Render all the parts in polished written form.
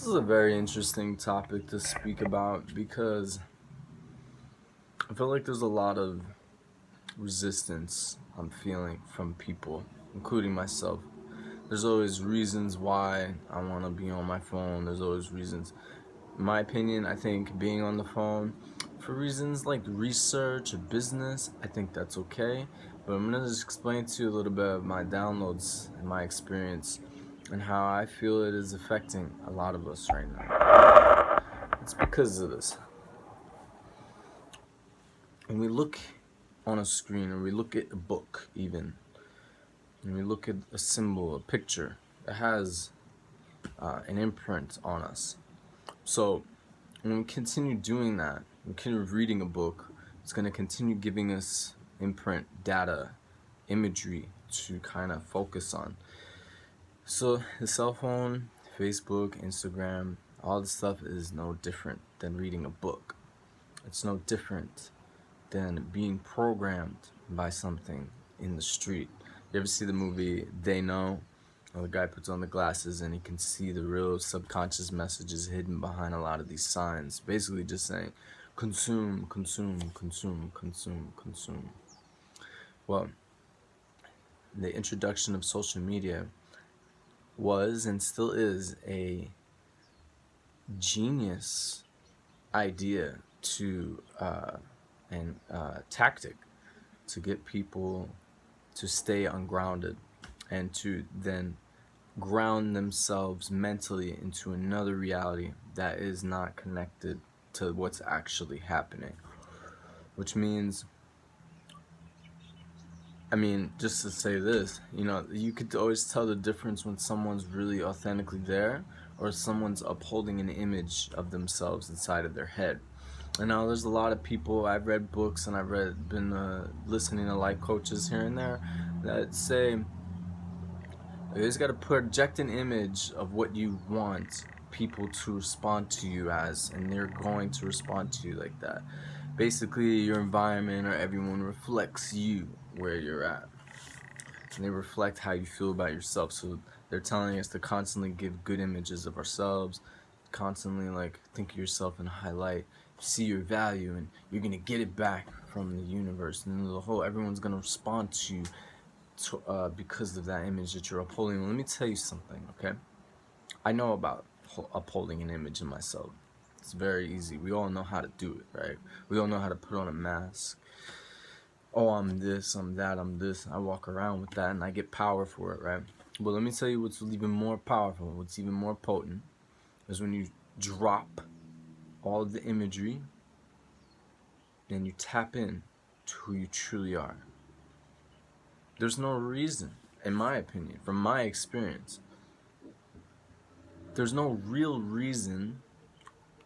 is a very interesting topic to speak about because I feel like there's a lot of resistance I'm feeling from people, including myself. There's always reasons why I want to be on my phone. There's always reasons. In my opinion, I think being on the phone for reasons like research or business, I think that's okay. But I'm going to just explain to you a little bit of my downloads and my experience and how I feel it is affecting a lot of us right now. It's because of this. When we look on a screen or we look at a book even, and we look at a symbol, a picture, it has an imprint on us. So when we continue doing that, we continue reading a book, it's going to continue giving us imprint, data, imagery to kind of focus on. So the cell phone, Facebook, Instagram, all this stuff is no different than reading a book. It's no different than being programmed by something in the street. You ever see the movie They Know? Well, the guy puts on the glasses and he can see the real subconscious messages hidden behind a lot of these signs. Basically just saying, consume, consume, consume, consume, consume. Well, the introduction of social media was and still is a genius idea to and tactic to get people to stay ungrounded and to then ground themselves mentally into another reality that is not connected to what's actually happening. Which means, just to say this, you could always tell the difference when someone's really authentically there or someone's upholding an image of themselves inside of their head. And now there's a lot of people, I've read books and been listening to life coaches here and there that say you just got to project an image of what you want people to respond to you as, and they're going to respond to you like that. Basically, your environment or everyone reflects you where you're at. And they reflect how you feel about yourself. So they're telling us to constantly give good images of ourselves, constantly think of yourself in a highlight, see your value, and you're gonna get it back from the universe. And everyone's gonna respond to you because of that image that you're upholding. Let me tell you something, okay? I know about upholding an image in myself. It's very easy. We all know how to do it, right? We all know how to put on a mask. Oh, I'm this, I'm that, I'm this. I walk around with that and I get power for it, right? But let me tell you what's even more powerful, what's even more potent, is when you drop all of the imagery and you tap in to who you truly are. There's no reason, in my opinion, from my experience, there's no real reason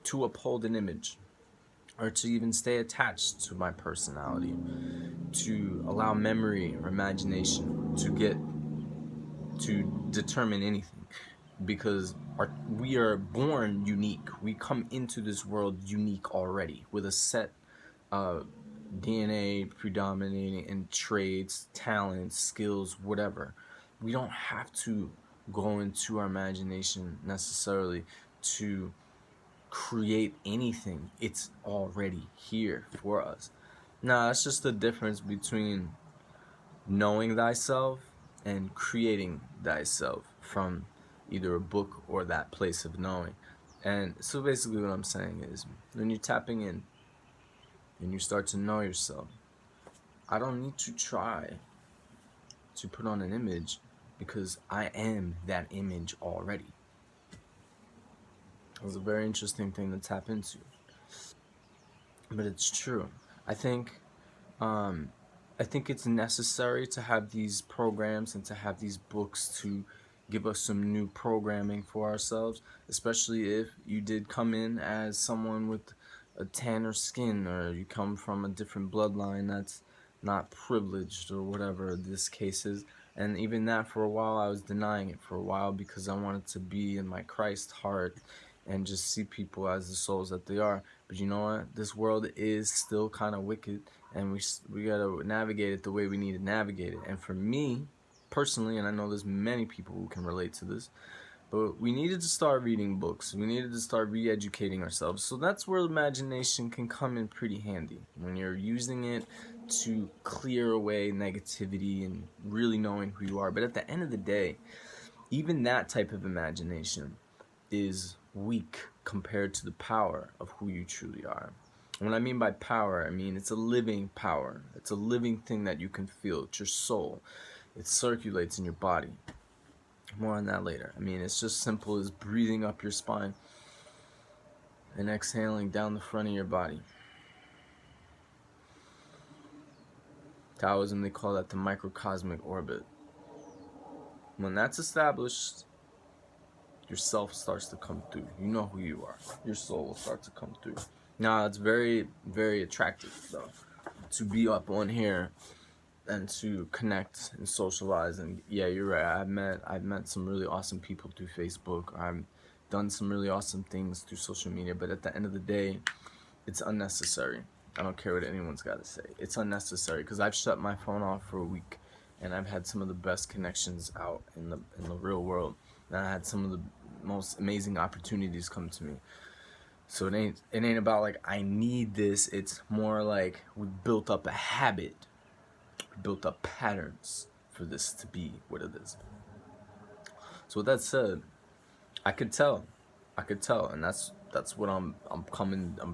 to uphold an image or to even stay attached to my personality, to allow memory or imagination to determine anything, because we are born unique. We come into this world unique already with a set DNA predominating in traits, talents, skills, whatever. We don't have to go into our imagination necessarily to create anything. It's already here for us. Now, that's just the difference between knowing thyself and creating thyself from either a book or that place of knowing. And so basically what I'm saying is, when you're tapping in and you start to know yourself, I don't need to try to put on an image because I am that image already. It's a very interesting thing to tap into, but it's true. I think it's necessary to have these programs and to have these books to give us some new programming for ourselves, especially if you did come in as someone with a tanner skin or you come from a different bloodline that's not privileged or whatever this case is. And even that, for a while, I was denying it for a while because I wanted to be in my Christ heart and just see people as the souls that they are. But you know what? This world is still kind of wicked, and we gotta navigate it the way we need to navigate it. And for me, personally, and I know there's many people who can relate to this, But we needed to start reading books. We needed to start re-educating ourselves. So that's where imagination can come in pretty handy. When you're using it to clear away negativity and really knowing who you are. But at the end of the day, even that type of imagination is weak compared to the power of who you truly are. What I mean by power, I mean it's a living power. It's a living thing that you can feel. It's your soul. It circulates in your body. More on that later. I mean, it's just simple as breathing up your spine and exhaling down the front of your body. Taoism, they call that the microcosmic orbit. When that's established, your self starts to come through. You know who you are. Your soul will start to come through. Now, it's very, very attractive, though, to be up on here and to connect and socialize. And yeah, you're right. I've met some really awesome people through Facebook. I've done some really awesome things through social media. But at the end of the day, it's unnecessary. I don't care what anyone's got to say. It's unnecessary because I've shut my phone off for a week, and I've had some of the best connections out in the real world. And I had some of the most amazing opportunities come to me. So it ain't about like I need this. It's more like we built up a habit, we built up patterns for this to be what it is. So with that said, I could tell, and that's what I'm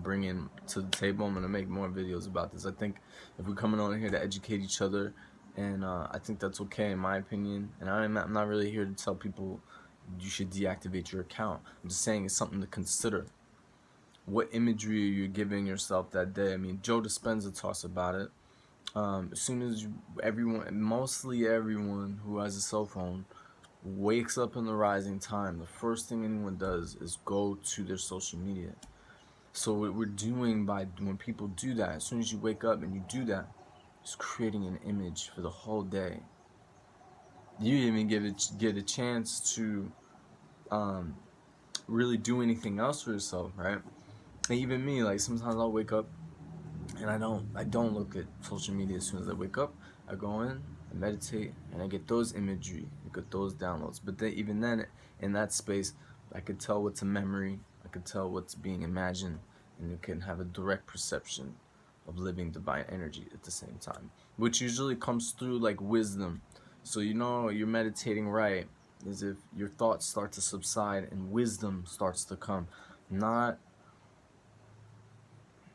bringing to the table. I'm gonna make more videos about this. I think if we're coming on here to educate each other, and I think that's okay in my opinion. And I'm not really here to tell people you should deactivate your account. I'm just saying it's something to consider. What imagery are you giving yourself that day? I mean, Joe Dispenza talks about it. As soon as mostly everyone who has a cell phone wakes up in the rising time, the first thing anyone does is go to their social media. So what we're doing when people do that, as soon as you wake up and you do that, it's creating an image for the whole day. You didn't even get a chance to really do anything else for yourself, right? And even me, like sometimes I'll wake up and I don't look at social media as soon as I wake up. I go in, I meditate, and I get those imagery, I get those downloads. But then, even then, in that space, I could tell what's a memory, I could tell what's being imagined, and you can have a direct perception of living divine energy at the same time, which usually comes through like wisdom. So you know you're meditating right is if your thoughts start to subside and wisdom starts to come, not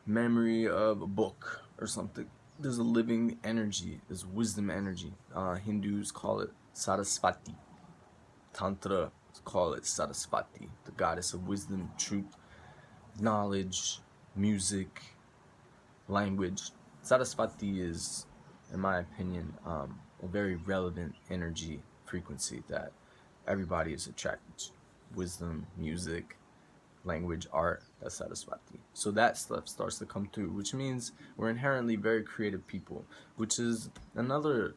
memory of a book or something. There's a living energy, there's wisdom energy. Hindus call it Saraswati. Tantra call it Saraswati, the goddess of wisdom, truth, knowledge, music, language. Saraswati is, in my opinion, a very relevant energy frequency that everybody is attracted to. Wisdom, music, language, art, that's Saraswati. So that stuff starts to come through, which means we're inherently very creative people, which is another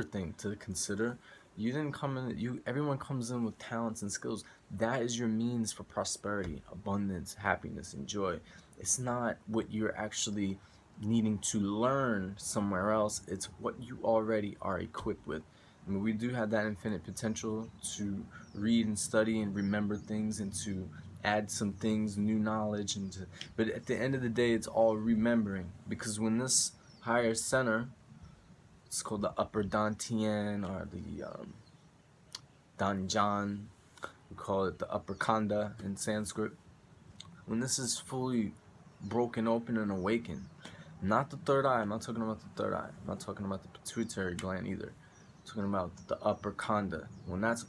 thing to consider. You didn't come in, everyone comes in with talents and skills. That is your means for prosperity, abundance, happiness, and joy. It's not what you're actually needing to learn somewhere else. It's what you already are equipped with. I mean, we do have that infinite potential to read and study and remember things and to add some things, new knowledge, but at the end of the day, it's all remembering. Because when this higher center, it's called the upper dantian or the danjan, we call it the upper khanda in Sanskrit. When this is fully broken open and awakened, not the third eye, I'm not talking about the third eye, I'm not talking about the pituitary gland either, I'm talking about the upper khanda. When that's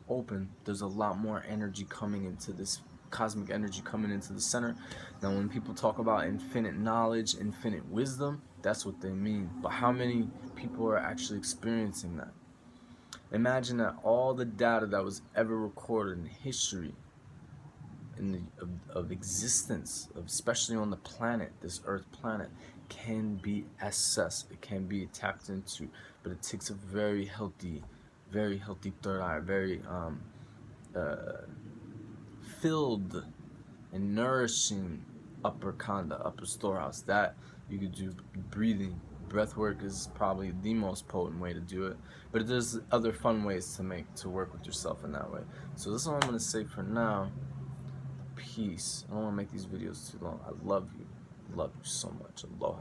open, there's a lot more energy coming into this, cosmic energy coming into the center. Now when people talk about infinite knowledge, infinite wisdom, that's what they mean. But how many people are actually experiencing that? Imagine that all the data that was ever recorded in history of existence, especially on the planet, this Earth planet, can be accessed, it can be tapped into, but it takes a very healthy third eye, very filled and nourishing upper khanda, upper storehouse, that you could do breathing breath work is probably the most potent way to do it, but there's other fun ways to work with yourself in that way. So this is all I'm going to say for now. Peace. I don't want to make these videos too long. I love you so much. Aloha.